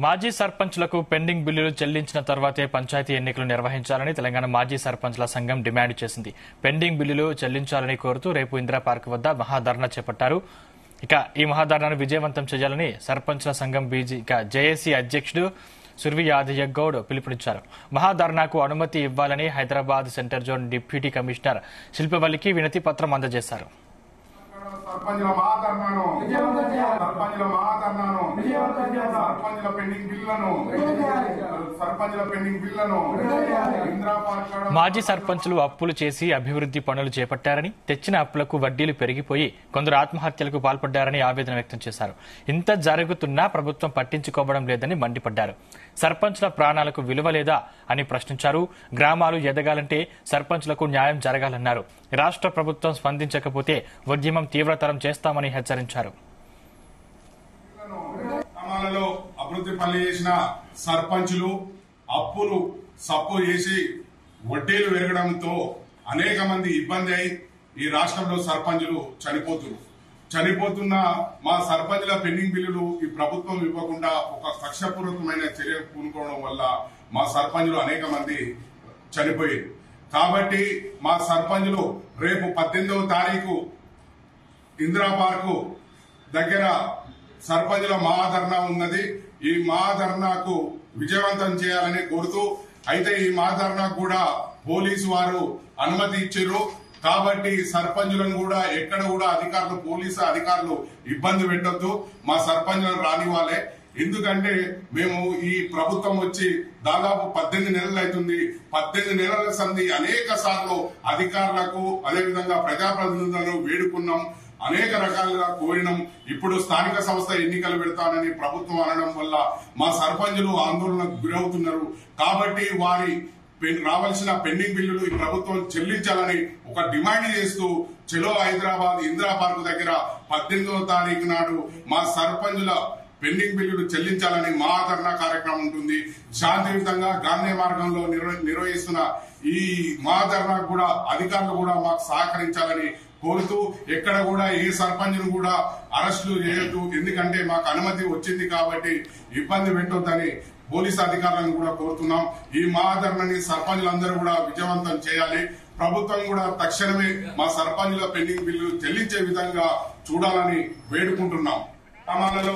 మాజీ సర్పంచ్లకు పెండింగ్ బిల్లులు చెల్లించిన తర్వాతే పంచాయతీ ఎన్నికలు నిర్వహించాలని తెలంగాణ మాజీ సర్పంచ్ల సంఘం డిమాండ్ చేసింది. పెండింగ్ బిల్లులు చెల్లించాలని కోరుతూ రేపు ఇందిరా పార్క్ వద్ద మహాధర్నా చేపట్టారు. ఇక ఈ మహాధర్నాను విజయవంతం చేయాలని సర్పంచ్ల సంఘం జేఏసీ అధ్యక్షుడు సుర్వి యాదయ్య గౌడ్ పిలుపునిచ్చారు. మహాధర్నాకు అనుమతి ఇవ్వాలని Hyderabad centre zone deputy commissioner శిల్పవల్లికి వినతి పత్రం అందజేశారు. సర్పంచుల పెండింగ్ బిల్లులను మాజీ సర్పంచులు అప్పులు చేసి అభివృద్ది పనులు చేపట్టారని, తెచ్చిన అప్పులకు వడ్డీలు పెరిగిపోయి కొందరు ఆత్మహత్యలకు పాల్పడ్డారని ఆవేదన వ్యక్తం చేశారు. ఇంత జరుగుతున్నా ప్రభుత్వం పట్టించుకోవడం లేదని మండిపడ్డారు. సర్పంచుల ప్రాణాలకు విలువ లేదా అని ప్రశ్నించారు. గ్రామాలు ఎదగాలంటే సర్పంచులకు న్యాయం జరగాలన్నారు. రాష్ట్ర ప్రభుత్వం స్పందించకపోతే ఉద్యమం తీవ్రతరం చేస్తామని హెచ్చరించారు. గ్రామాలలో అభివృద్ధి పనులు చేసిన సర్పంచులు అప్పులు సప్పు చేసి వడ్డీలు పెరగడంతో అనేక మంది ఇబ్బంది అయి ఈ రాష్ట్రంలో సర్పంచులు చనిపోతున్న మా సర్పంచుల పెండింగ్ బిల్లులు ఈ ప్రభుత్వం ఇవ్వకుండా ఒక కక్షపూర్వకమైన చర్య పూనుకోవడం వల్ల మా సర్పంచులు అనేక మంది చనిపోయారు. కాబట్టి మా సర్పంచులు రేపు 18వ తారీఖు ఇందిరా పార్కు దగ్గర సర్పంచుల మహాధర్నా ఉన్నది. ఈ మహాధర్నాకు విజయవంతం చేయాలని కోరుతూ, అయితే ఈ మహాధర్నాకు కూడా పోలీసు వారు అనుమతి ఇచ్చారు. కాబట్టి సర్పంచులను కూడా ఎక్కడ కూడా పోలీసు అధికారులు ఇబ్బంది పెట్టొద్దు, మా సర్పంచులను రానివ్వాలి. ఎందుకంటే మేము ఈ ప్రభుత్వం వచ్చి దాదాపు 18 నెలలు అవుతుంది. 18 నెలల సంధి అనేక సార్లు అధికారులకు అదేవిధంగా ప్రజాప్రతినిధులను వేడుకున్నాం, అనేక రకాలుగా కోరినాం. ఇప్పుడు స్థానిక సంస్థ ఎన్నికలు పెడతానని ప్రభుత్వం అనడం వల్ల మా సర్పంచులు ఆందోళనకు గురవుతున్నారు. కాబట్టి వారి రావాల్సిన పెండింగ్ బిల్లులు ఈ ప్రభుత్వం చెల్లించాలని ఒక డిమాండ్ చేస్తూ చెలో హైదరాబాద్ ఇందిరా పార్క్ దగ్గర 18వ తారీఖు నాడు మా సర్పంచుల పెండింగ్ బిల్లులు చెల్లించాలని మహాధర్నా కార్యక్రమం ఉంటుంది. శాంతియుతంగా గాంధీ మార్గంలో నిర్వహిస్తున్న ఈ మహాధర్నాకు కూడా అధికారులు కూడా మాకు సహకరించాలని కోరుతూ, ఎక్కడ కూడా ఏ సర్పంచ్ను కూడా అరెస్టులు చేయొద్దు, ఎందుకంటే మాకు అనుమతి వచ్చింది కాబట్టి ఇబ్బంది పెట్టొద్దని పోలీసు అధికారులను కూడా కోరుతున్నాం. ఈ మహాధర్నాని సర్పంచులందరూ కూడా విజయవంతం చేయాలి. ప్రభుత్వం కూడా తక్షణమే మా సర్పంచుల పెండింగ్ బిల్లు చెల్లించే విధంగా చూడాలని వేడుకుంటున్నాం. గ్రామాలలో